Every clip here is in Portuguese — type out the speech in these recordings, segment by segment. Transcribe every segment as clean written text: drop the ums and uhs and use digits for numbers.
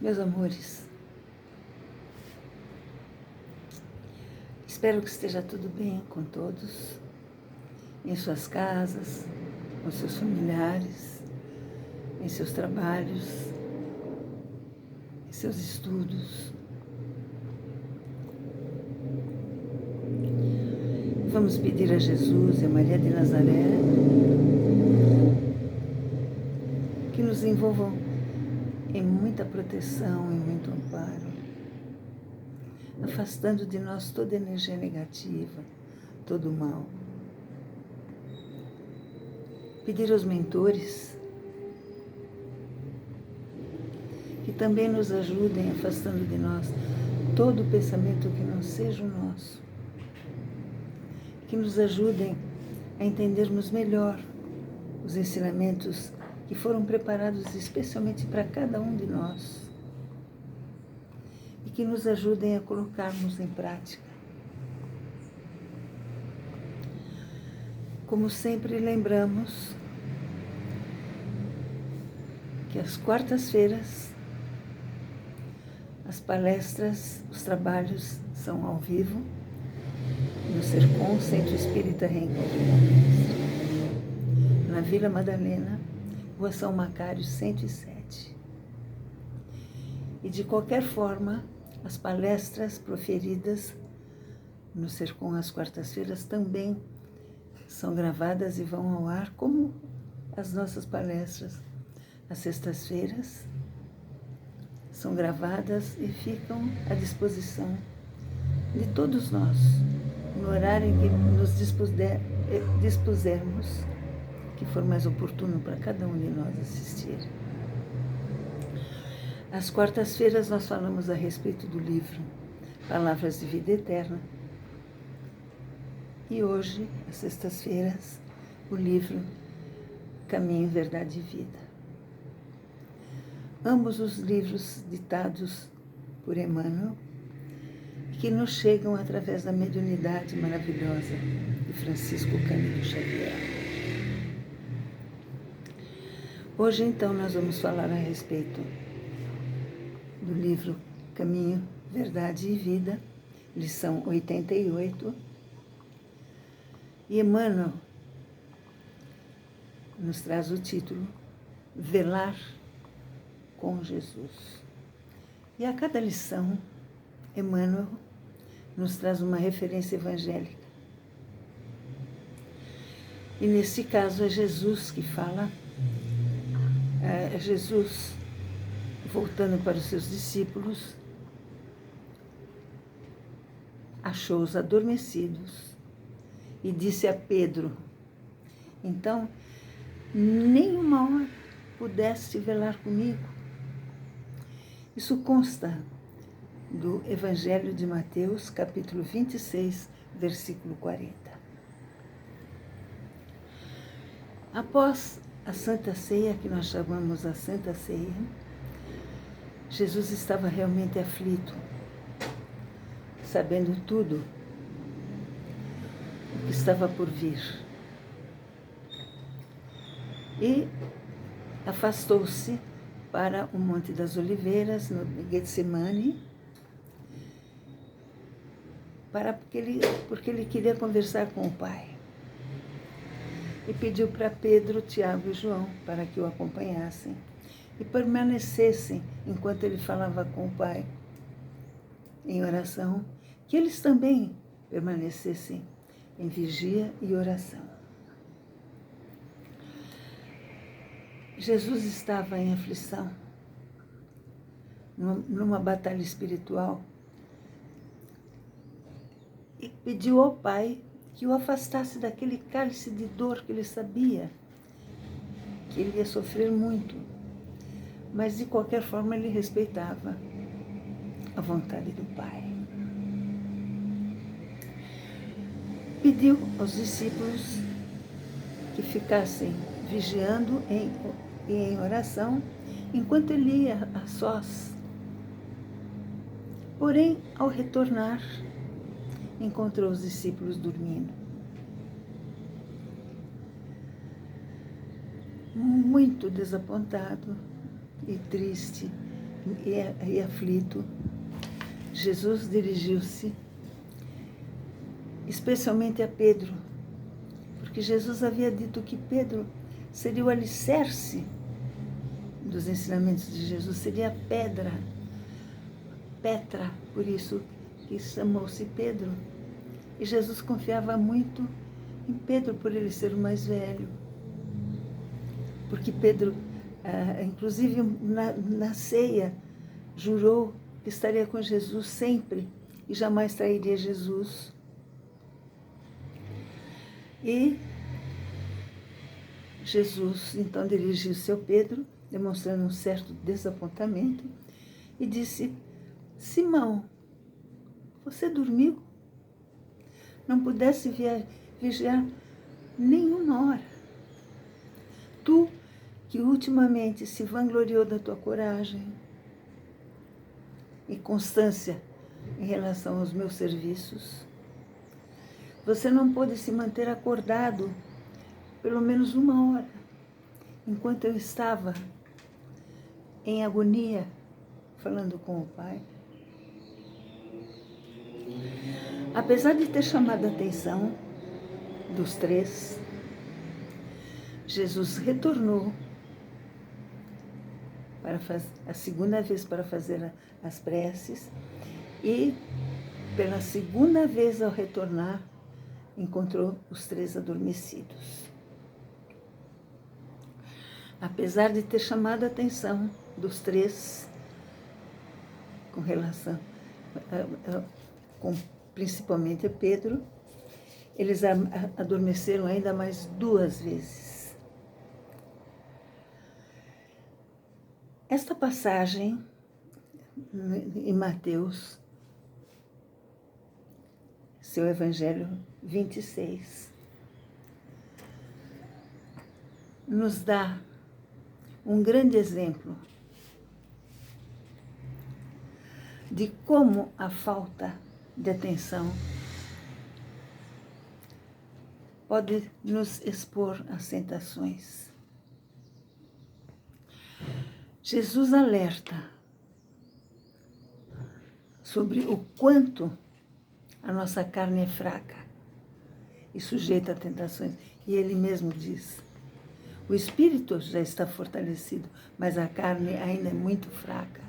Meus amores, espero que esteja tudo bem com todos, em suas casas, com seus familiares, em seus trabalhos, em seus estudos. Vamos pedir a Jesus e a Maria de Nazaré que nos envolvam em muita proteção e muito amparo, afastando de nós toda energia negativa, todo o mal. Pedir aos mentores que também nos ajudem afastando de nós todo pensamento que não seja o nosso, que nos ajudem a entendermos melhor os ensinamentos que foram preparados especialmente para cada um de nós e que nos ajudem a colocarmos em prática. Como sempre, lembramos que às quartas-feiras as palestras, os trabalhos são ao vivo no Sercom, Centro Espírita Reencontro com Cristo, na Vila Madalena, Rua São Macário 107. E de qualquer forma, as palestras proferidas no Sercom às quartas-feiras também são gravadas e vão ao ar, como as nossas palestras às sextas-feiras são gravadas e ficam à disposição de todos nós, no horário em que nos dispusermos, que for mais oportuno para cada um de nós assistir. Às quartas-feiras nós falamos a respeito do livro Palavras de Vida Eterna. E hoje, às sextas-feiras, o livro Caminho, Verdade e Vida. Ambos os livros ditados por Emmanuel, que nos chegam através da mediunidade maravilhosa de Francisco Cândido Xavier. Hoje, então, nós vamos falar a respeito do livro Caminho, Verdade e Vida, lição 88. E Emmanuel nos traz o título Velar com Jesus. E a cada lição, Emmanuel nos traz uma referência evangélica. E nesse caso é Jesus que fala, é Jesus voltando para os seus discípulos, achou-os adormecidos e disse a Pedro: então, nem uma hora pudeste velar comigo. Isso consta do Evangelho de Mateus, capítulo 26, versículo 40. Após a Santa Ceia, que nós chamamos a Santa Ceia, Jesus estava realmente aflito, sabendo tudo o que estava por vir. E afastou-se para o Monte das Oliveiras, no Getsemane, porque ele queria conversar com o Pai. E pediu para Pedro, Tiago e João para que o acompanhassem e permanecessem enquanto ele falava com o Pai em oração, que eles também permanecessem em vigia e oração. Jesus estava em aflição, numa batalha espiritual, e pediu ao Pai que o afastasse daquele cálice de dor que ele sabia que ele ia sofrer muito, mas de qualquer forma ele respeitava a vontade do Pai. Pediu aos discípulos que ficassem vigiando em oração, enquanto ele ia a sós. Porém, ao retornar, encontrou os discípulos dormindo. Muito desapontado e triste, e aflito, Jesus dirigiu-se especialmente a Pedro, porque Jesus havia dito que Pedro seria o alicerce dos ensinamentos de Jesus, seria a pedra, Petra, por isso que chamou-se Pedro. E Jesus confiava muito em Pedro, por ele ser o mais velho. Porque Pedro, inclusive na ceia, jurou que estaria com Jesus sempre e jamais trairia Jesus. E Jesus então dirigiu-se ao Pedro, demonstrando um certo desapontamento, e disse: Simão, você dormiu? Não pudesse vigiar nenhuma hora. Tu, que ultimamente se vangloriou da tua coragem e constância em relação aos meus serviços, você não pôde se manter acordado pelo menos uma hora, enquanto eu estava em agonia, falando com o Pai. Apesar de ter chamado a atenção dos três, Jesus retornou para a segunda vez para fazer as preces e, pela segunda vez ao retornar, encontrou os três adormecidos. Apesar de ter chamado a atenção dos três com relação, principalmente a Pedro, eles adormeceram ainda mais 2 vezes. Esta passagem em Mateus, seu Evangelho 26, nos dá um grande exemplo de como a falta de atenção pode nos expor às tentações. Jesus alerta sobre o quanto a nossa carne é fraca e sujeita a tentações. E ele mesmo diz: o espírito já está fortalecido, mas a carne ainda é muito fraca.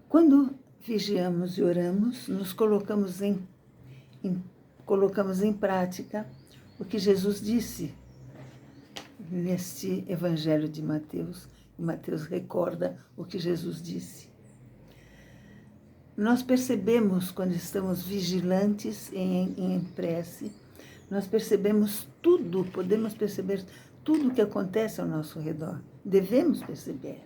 Quando vigiamos e oramos, nos colocamos em prática o que Jesus disse neste Evangelho de Mateus. Mateus recorda o que Jesus disse. Nós percebemos, quando estamos vigilantes em prece, nós percebemos tudo, podemos perceber tudo o que acontece ao nosso redor. Devemos perceber.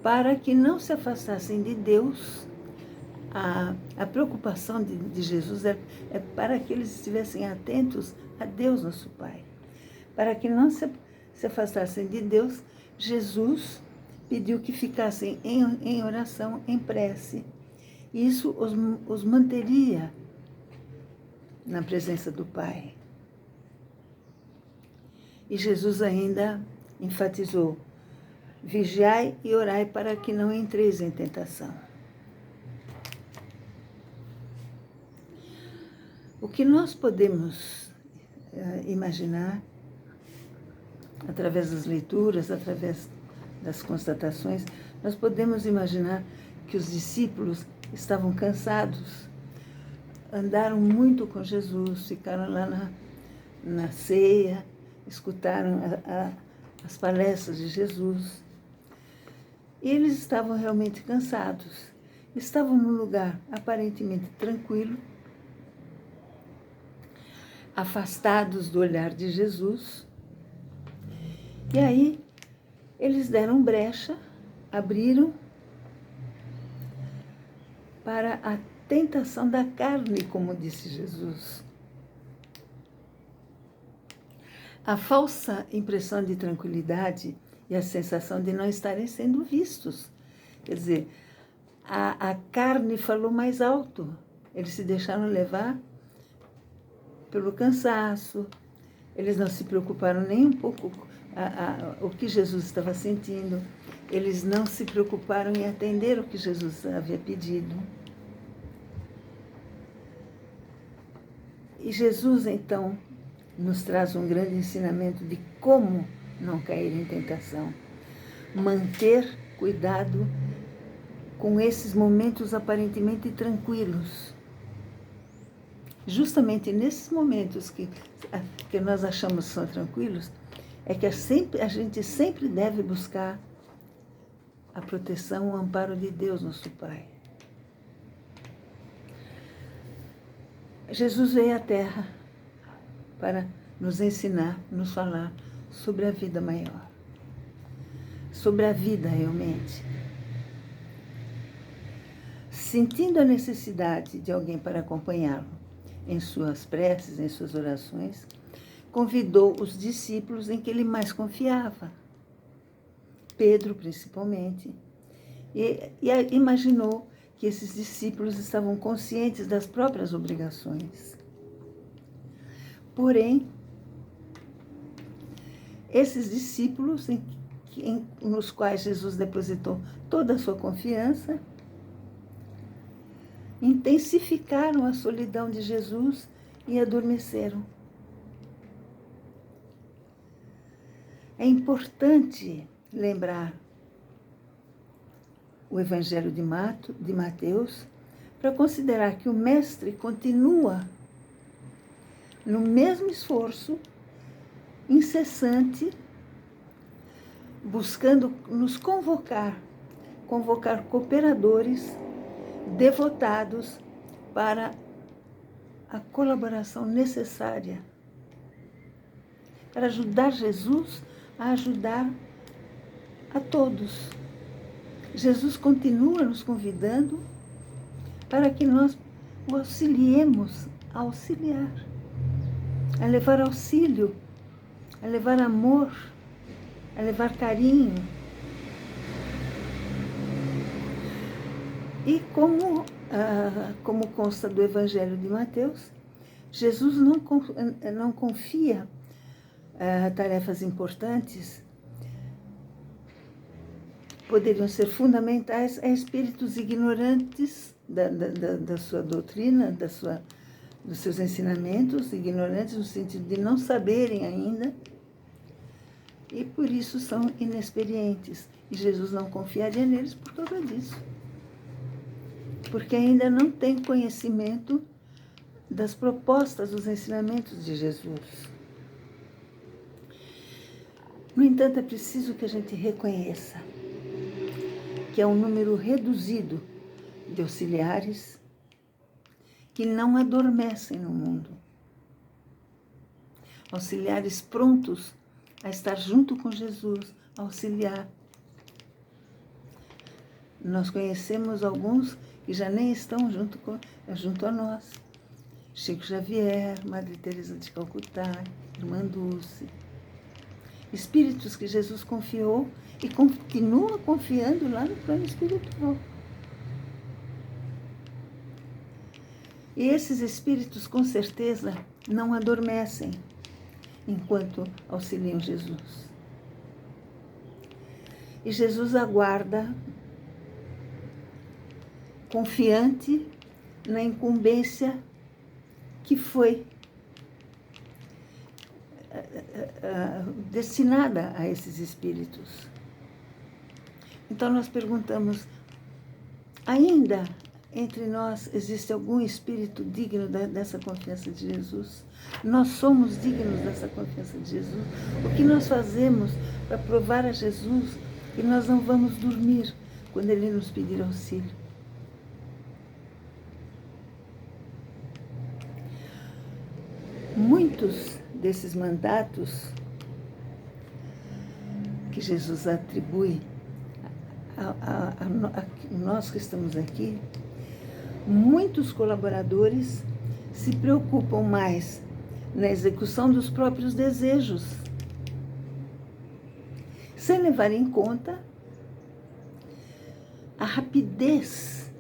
Para que não se afastassem de Deus, a preocupação de Jesus é para que eles estivessem atentos a Deus, nosso Pai. Para que não se afastassem de Deus, Jesus pediu que ficassem em oração, em prece. E isso os manteria na presença do Pai. E Jesus ainda enfatizou: vigiai e orai para que não entreis em tentação. O que nós podemos imaginar, através das leituras, através das constatações, nós podemos imaginar que os discípulos estavam cansados, andaram muito com Jesus, ficaram lá na ceia, escutaram as palestras de Jesus. E eles estavam realmente cansados. Estavam num lugar aparentemente tranquilo, afastados do olhar de Jesus. E aí, eles deram brecha, abriram para a tentação da carne, como disse Jesus. A falsa impressão de tranquilidade e a sensação de não estarem sendo vistos. Quer dizer, a carne falou mais alto. Eles se deixaram levar pelo cansaço, Eles não se preocuparam nem um pouco o que Jesus estava sentindo. Eles não se preocuparam em atender o que Jesus havia pedido. E Jesus, então, nos traz um grande ensinamento de como não cair em tentação. Manter cuidado com esses momentos aparentemente tranquilos. Justamente nesses momentos que nós achamos que são tranquilos, é que a gente sempre deve buscar a proteção, o amparo de Deus, nosso Pai. Jesus veio à Terra para nos ensinar, nos falar sobre a vida maior, sobre a vida realmente. Sentindo a necessidade de alguém para acompanhá-lo em suas preces, em suas orações, convidou os discípulos em que ele mais confiava, Pedro principalmente, e imaginou que esses discípulos estavam conscientes das próprias obrigações. Porém, esses discípulos nos quais Jesus depositou toda a sua confiança, intensificaram a solidão de Jesus e adormeceram. É importante lembrar o Evangelho de Mateus para considerar que o Mestre continua no mesmo esforço incessante, buscando nos convocar cooperadores devotados para a colaboração necessária, para ajudar Jesus a ajudar a todos. Jesus continua nos convidando para que nós o auxiliemos a auxiliar, a levar auxílio, a levar amor, a levar carinho. E como consta do Evangelho de Mateus, Jesus não confia tarefas importantes, poderiam ser fundamentais a espíritos ignorantes da sua doutrina, dos seus ensinamentos, ignorantes no sentido de não saberem ainda, e por isso são inexperientes. E Jesus não confiaria neles por causa disso, porque ainda não tem conhecimento das propostas, dos ensinamentos de Jesus. No entanto, é preciso que a gente reconheça que é um número reduzido de auxiliares que não adormecem no mundo. Auxiliares prontos a estar junto com Jesus, a auxiliar. Nós conhecemos alguns que já nem estão junto a nós. Chico Xavier, Madre Teresa de Calcutá, Irmã Dulce. Espíritos que Jesus confiou e continua confiando lá no plano espiritual. E esses espíritos, com certeza, não adormecem enquanto auxiliam Jesus. E Jesus aguarda, confiante na incumbência que foi destinada a esses espíritos. Então nós perguntamos, ainda entre nós existe algum espírito digno dessa confiança de Jesus? Nós somos dignos dessa confiança de Jesus? O que nós fazemos para provar a Jesus que nós não vamos dormir quando Ele nos pedir auxílio? Muitos desses mandatos que Jesus atribui a nós que estamos aqui, muitos colaboradores se preocupam mais na execução dos próprios desejos, sem levar em conta a rapidez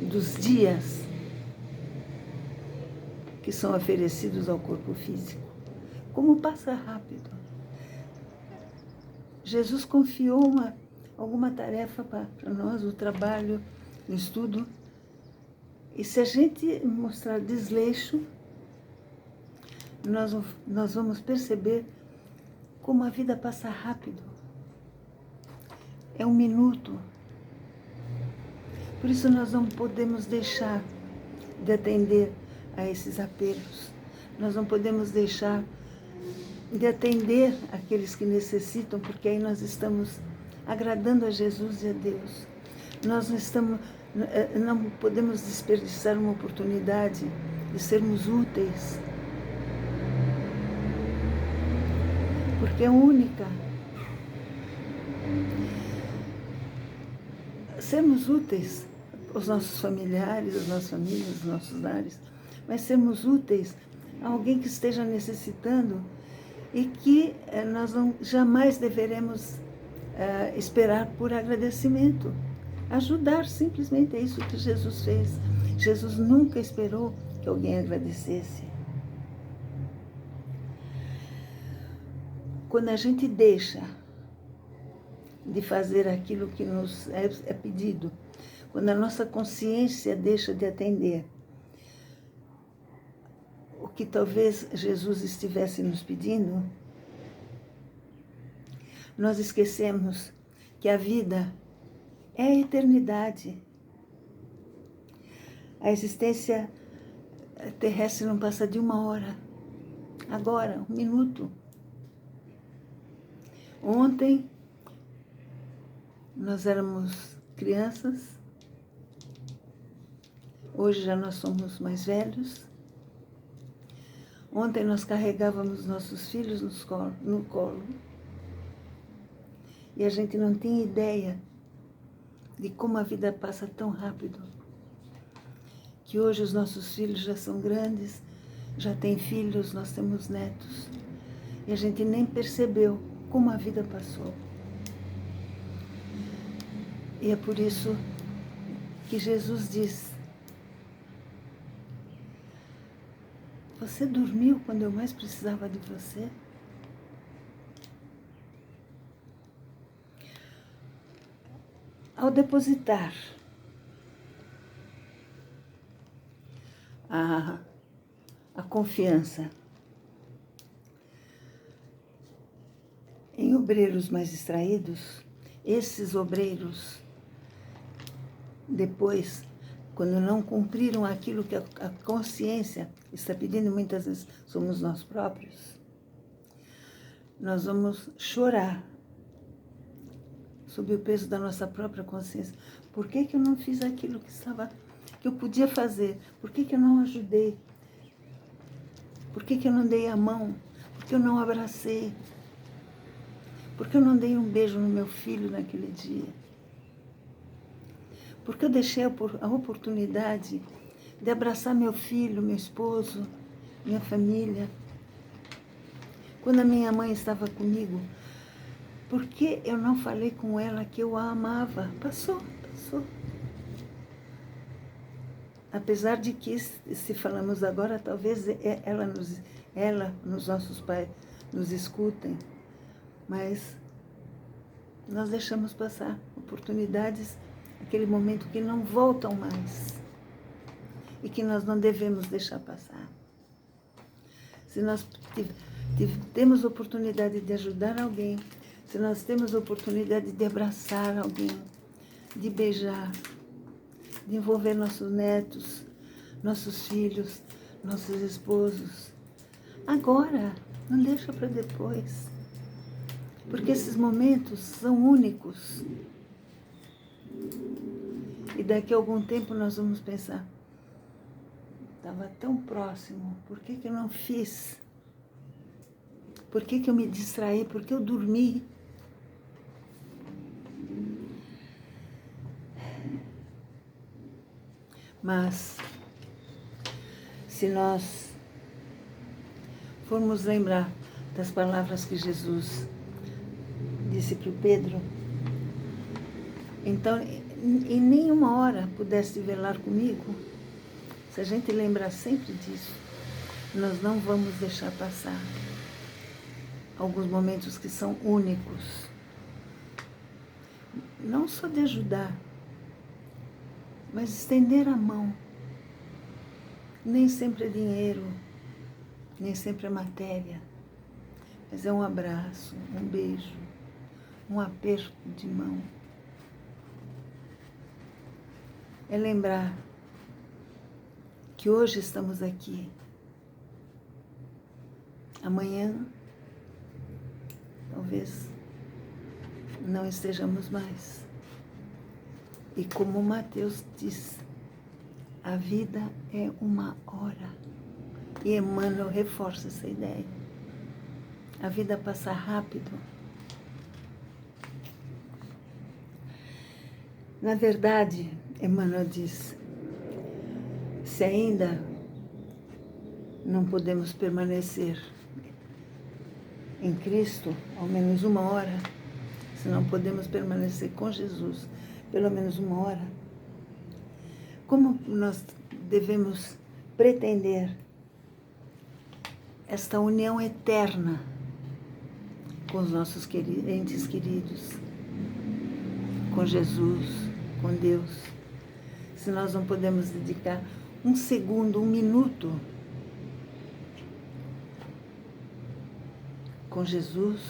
dos dias que são oferecidos ao corpo físico. Como passa rápido. Jesus confiou alguma tarefa para nós, o trabalho, o estudo. E se a gente mostrar desleixo, nós vamos perceber como a vida passa rápido. É um minuto. Por isso nós não podemos deixar de atender a esses apelos. Nós não podemos deixar de atender aqueles que necessitam, porque aí nós estamos agradando a Jesus e a Deus. Nós não podemos desperdiçar uma oportunidade de sermos úteis, porque é única. Sermos úteis aos nossos familiares, às nossas famílias, aos nossos lares, mas sermos úteis a alguém que esteja necessitando e que nós jamais deveremos esperar por agradecimento. Ajudar, simplesmente é isso que Jesus fez. Jesus nunca esperou que alguém agradecesse. Quando a gente deixa de fazer aquilo que nos é pedido, quando a nossa consciência deixa de atender o que talvez Jesus estivesse nos pedindo, nós esquecemos que a vida é a eternidade. A existência terrestre não passa de 1 hora. Agora, 1 minuto. Ontem, nós éramos crianças. Hoje já nós somos mais velhos. Ontem nós carregávamos nossos filhos no colo. E a gente não tinha ideia de como a vida passa tão rápido. Que hoje os nossos filhos já são grandes, já têm filhos, nós temos netos. E a gente nem percebeu como a vida passou. E é por isso que Jesus diz: você dormiu quando eu mais precisava de você? Ao depositar a confiança em obreiros mais distraídos, esses obreiros, depois, quando não cumpriram aquilo que a consciência está pedindo, muitas vezes somos nós próprios, nós vamos chorar sob o peso da nossa própria consciência. Por que eu não fiz aquilo que eu podia fazer? Por que eu não ajudei? Por que eu não dei a mão? Por que eu não abracei? Por que eu não dei um beijo no meu filho naquele dia? Por que eu deixei a oportunidade de abraçar meu filho, meu esposo, minha família? Quando a minha mãe estava comigo, por que eu não falei com ela que eu a amava? Passou. Apesar de que, se falamos agora, talvez os nossos pais, nos escutem, mas nós deixamos passar oportunidades, aquele momento que não voltam mais e que nós não devemos deixar passar. Se nós temos oportunidade de ajudar alguém, se nós temos oportunidade de abraçar alguém, de beijar, de envolver nossos netos, nossos filhos, nossos esposos, agora, não deixa para depois. Porque esses momentos são únicos. E daqui a algum tempo nós vamos pensar, estava tão próximo, por que eu não fiz? Por que eu me distraí? Por que eu dormi? Mas, se nós formos lembrar das palavras que Jesus disse para o Pedro, então, em nenhuma hora pudeste velar comigo, se a gente lembrar sempre disso, nós não vamos deixar passar alguns momentos que são únicos. Não só de ajudar, mas estender a mão. Nem sempre é dinheiro, nem sempre é matéria, mas é um abraço, um beijo, um aperto de mão. É lembrar que hoje estamos aqui. Amanhã, talvez não estejamos mais. E como Mateus diz, a vida é uma hora. E Emmanuel reforça essa ideia. A vida passa rápido. Na verdade, Emmanuel diz, se ainda não podemos permanecer em Cristo, ao menos uma hora, se não podemos permanecer com Jesus, pelo menos uma hora, como nós devemos pretender esta união eterna com os nossos entes queridos, com Jesus, com Deus, se nós não podemos dedicar um segundo, um minuto com Jesus,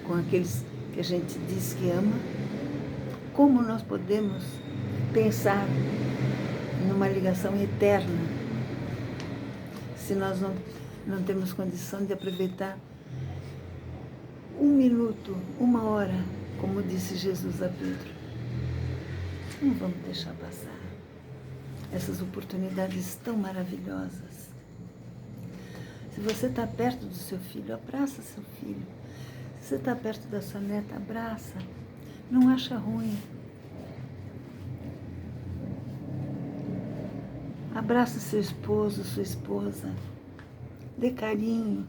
com aqueles que a gente diz que ama, como nós podemos pensar numa ligação eterna se nós não temos condição de aproveitar um minuto, uma hora, como disse Jesus a Pedro? Não vamos deixar passar essas oportunidades tão maravilhosas. Se você está perto do seu filho, abraça seu filho. Se você está perto da sua neta, abraça. Não acha ruim. Abraça seu esposo, sua esposa. Dê carinho.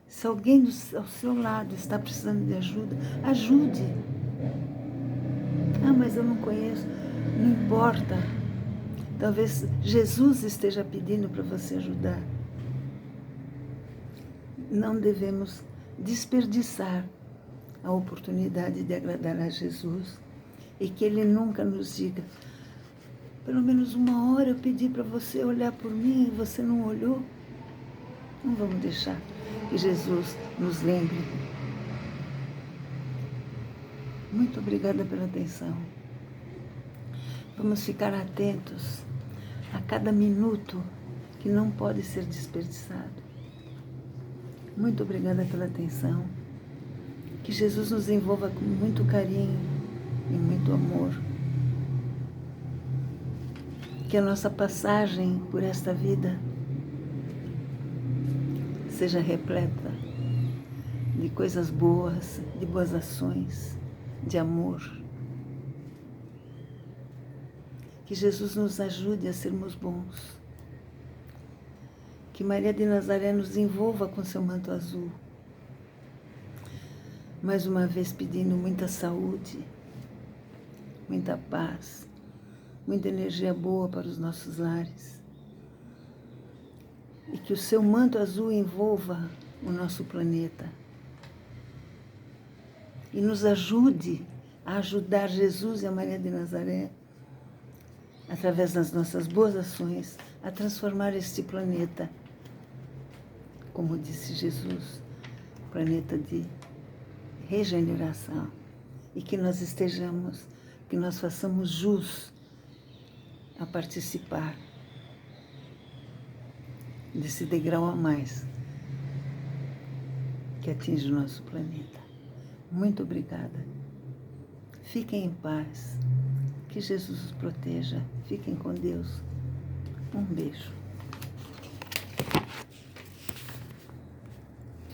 Se alguém ao seu lado está precisando de ajuda, ajude. Ah, mas eu não conheço. Não importa. Talvez Jesus esteja pedindo para você ajudar. Não devemos desperdiçar a oportunidade de agradar a Jesus e que Ele nunca nos diga, pelo menos uma hora eu pedi para você olhar por mim e você não olhou. Não vamos deixar que Jesus nos lembre. Muito obrigada pela atenção. Vamos ficar atentos a cada minuto que não pode ser desperdiçado. Muito obrigada pela atenção. Que Jesus nos envolva com muito carinho e muito amor. Que a nossa passagem por esta vida seja repleta de coisas boas, de boas ações, de amor. Que Jesus nos ajude a sermos bons. Que Maria de Nazaré nos envolva com seu manto azul. Mais uma vez pedindo muita saúde, muita paz, muita energia boa para os nossos lares. E que o seu manto azul envolva o nosso planeta. E nos ajude a ajudar Jesus e a Maria de Nazaré, através das nossas boas ações, a transformar este planeta, como disse Jesus, planeta de regeneração. E que nós estejamos, que nós façamos jus a participar desse degrau a mais que atinge o nosso planeta. Muito obrigada. Fiquem em paz. Que Jesus os proteja. Fiquem com Deus. Um beijo.